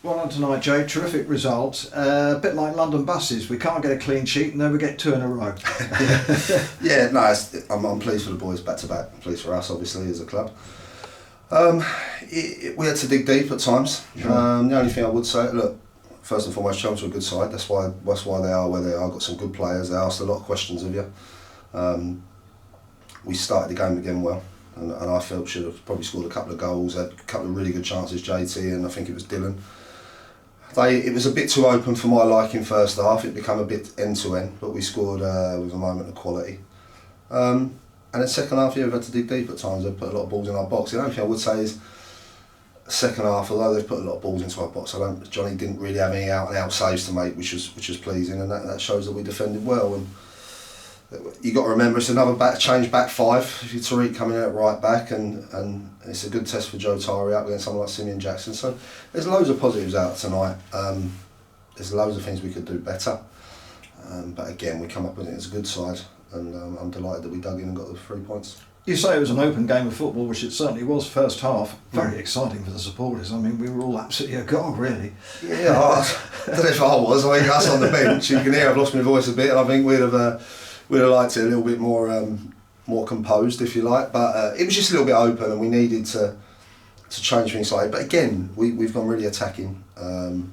Well on tonight, Jay. Terrific result. A bit like London buses. We can't get a clean sheet and then we get 2 in a row. Yeah, no, I'm pleased for the boys back to back. I'm pleased for us, obviously, as a club. We had to dig deep at times. Sure. The only thing I would say, look, first and foremost, Chelmsford are a good side. That's why they are where they are. Got some good players. They asked a lot of questions of you. We started the game again well, and I felt should have probably scored a couple of goals. Had a couple of really good chances, JT, and I think it was Dylan. It was a bit too open for my liking first half. It became a bit end to end, but we scored with a moment of quality. And then second half, we've had to dig deep at times. They've put a lot of balls in our box. The only thing I would say is, second half, although they've put a lot of balls into our box, Johnny didn't really have any out and out saves to make, which was pleasing, and that shows that we defended well. And you got to remember, it's another change back five. If you're Tariq coming out right back, and it's a good test for Joe Tari up against someone like Simeon Jackson. So there's loads of positives out tonight. There's loads of things we could do better, but again, we come up with it as a good side, and I'm delighted that we dug in and got the 3 points. You say it was an open game of football, which it certainly was first half. Very exciting for the supporters. I mean, we were all absolutely agog, really. Yeah, I don't know if I was. I think us on the bench, you can hear I've lost my voice a bit, and I think we'd have liked it a little bit more composed, if you like. But it was just a little bit open, and we needed to change things slightly. But again, we've gone really attacking, and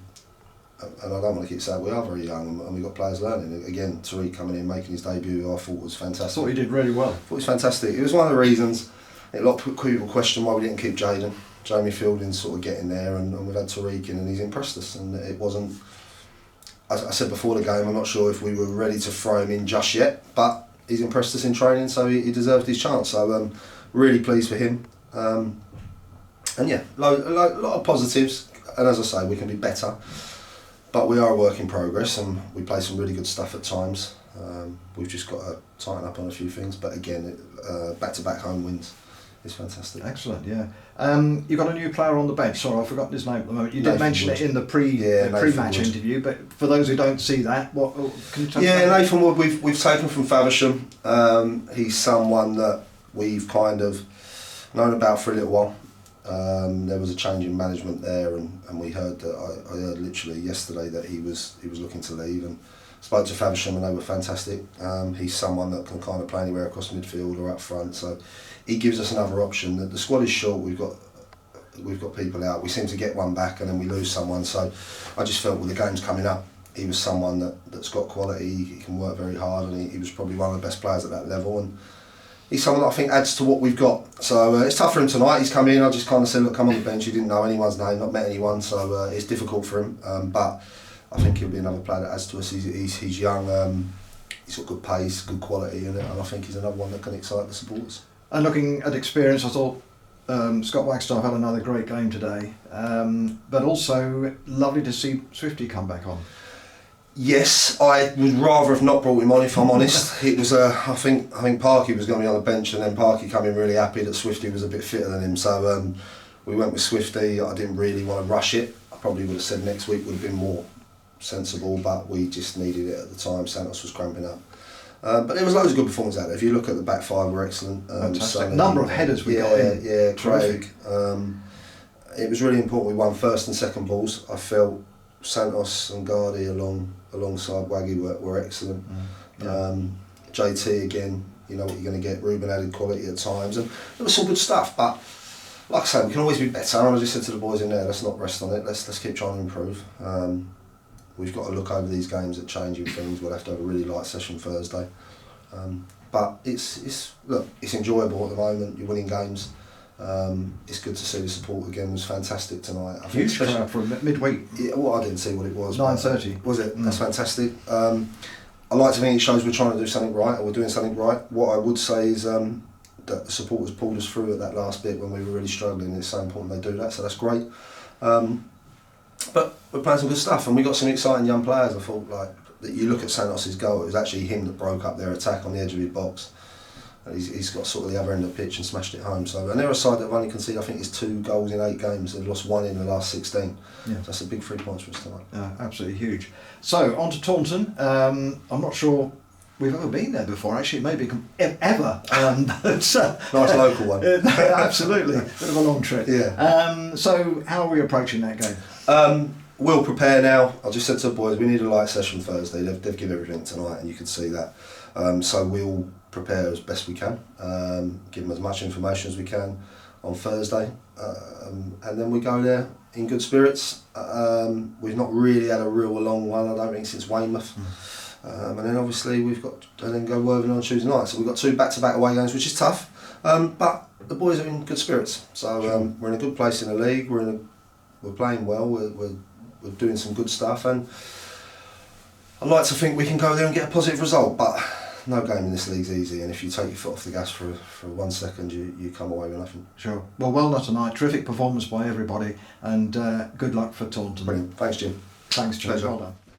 I don't want to keep saying we are very young, and we've got players learning. Again, Tariq coming in, making his debut, I thought was fantastic. I thought he did really well. I thought it was fantastic. It was one of the reasons a lot of people question why we didn't keep Jaden. Jamie Fielding's sort of getting there, and we've had Tariq in, and he's impressed us. And it wasn't, as I said before the game, I'm not sure if we were ready to throw him in just yet, but he's impressed us in training, so he deserved his chance. So really pleased for him. And yeah, a lot of positives, and as I say, we can be better. But we are a work in progress, and we play some really good stuff at times. We've just got to tighten up on a few things, but again, back-to-back home wins is fantastic. Excellent, yeah. You've got a new player on the bench. Sorry, I've forgotten his name at the moment. You did mention it in the pre-match interview, but for those who don't see that, what can you tell us? Yeah, Nathan Wood, we've taken from Faversham. He's someone that we've kind of known about for a little while. There was a change in management there, and we heard that I heard literally yesterday that he was looking to leave, and spoke to Faversham and they were fantastic. He's someone that can kind of play anywhere across midfield or up front, so he gives us another option. The squad is short. We've got people out. We seem to get one back and then we lose someone. So I just felt with the games coming up, he was someone that's got quality. He can work very hard, and he was probably one of the best players at that level. And he's someone that I think adds to what we've got. So it's tough for him tonight. He's come in. I just kind of said, look, come on the bench. He didn't know anyone's name, not met anyone, so it's difficult for him. But I think he'll be another player that adds to us. He's young. He's got good pace, good quality, and I think he's another one that can excite the supporters. And looking at experience, I thought Scott Wagstaff had another great game today. But also lovely to see Swifty come back on. Yes, I would rather have not brought him on, if I'm honest. It was I think Parky was going to be on the bench, and then Parky came in really happy that Swifty was a bit fitter than him. So we went with Swifty. I didn't really want to rush it. I probably would have said next week would have been more sensible, but we just needed it at the time. Santos was cramping up. But there was loads of good performances out there. If you look at the back five, we're excellent. Fantastic. Number of headers we got in. Yeah, Craig. It was really important we won first and second balls. I felt Santos and Gardy alongside Waggy were excellent. JT again, you know what you're going to get. Ruben added quality at times, and there was some good stuff. But like I say, we can always be better. And I just said to the boys in there, let's not rest on it. Let's keep trying to improve. We've got to look over these games at changing things. We'll have to have a really light session Thursday. But it's enjoyable at the moment. You're winning games. It's good to see the support again. It was fantastic tonight. Huge crowd for midweek. Yeah, well, I didn't see what it was. 9:30. Was it? That's fantastic. I like to think it shows we're trying to do something right, or we're doing something right. What I would say is that the supporters pulled us through at that last bit when we were really struggling. It's so important they do that, so that's great. But we're playing some good stuff, and we got some exciting young players. I thought, like, that you look at Santos's goal, it was actually him that broke up their attack on the edge of his box. And he's got sort of the other end of the pitch and smashed it home. So, and they're a side that have only conceded, I think it's 2 goals in 8 games. They've lost 1 in the last 16. Yeah. So that's a big 3 points for us tonight. Absolutely huge. So on to Taunton. I'm not sure we've ever been there before. Actually, maybe ever. Nice local one. Absolutely. Bit of a long trip. Yeah. So how are we approaching that game? We'll prepare now. I just said to the boys, we need a light session Thursday. They've given everything tonight, and you can see that. So we'll prepare as best we can, give them as much information as we can on Thursday, and then we go there in good spirits. We've not really had a real long one, I don't think, since Weymouth. And then obviously and then go Worthing on Tuesday night. So we've got 2 back-to-back away games, which is tough. But the boys are in good spirits. So we're in a good place in the league. We're playing well. We're doing some good stuff, and I'd like to think we can go there and get a positive result. But no game in this league's easy, and if you take your foot off the gas for 1 second, you come away with nothing. Sure. Well done tonight. Terrific performance by everybody, and good luck for Taunton. Brilliant. Thanks, Jim. Thanks, Jim. Pleasure. Well done.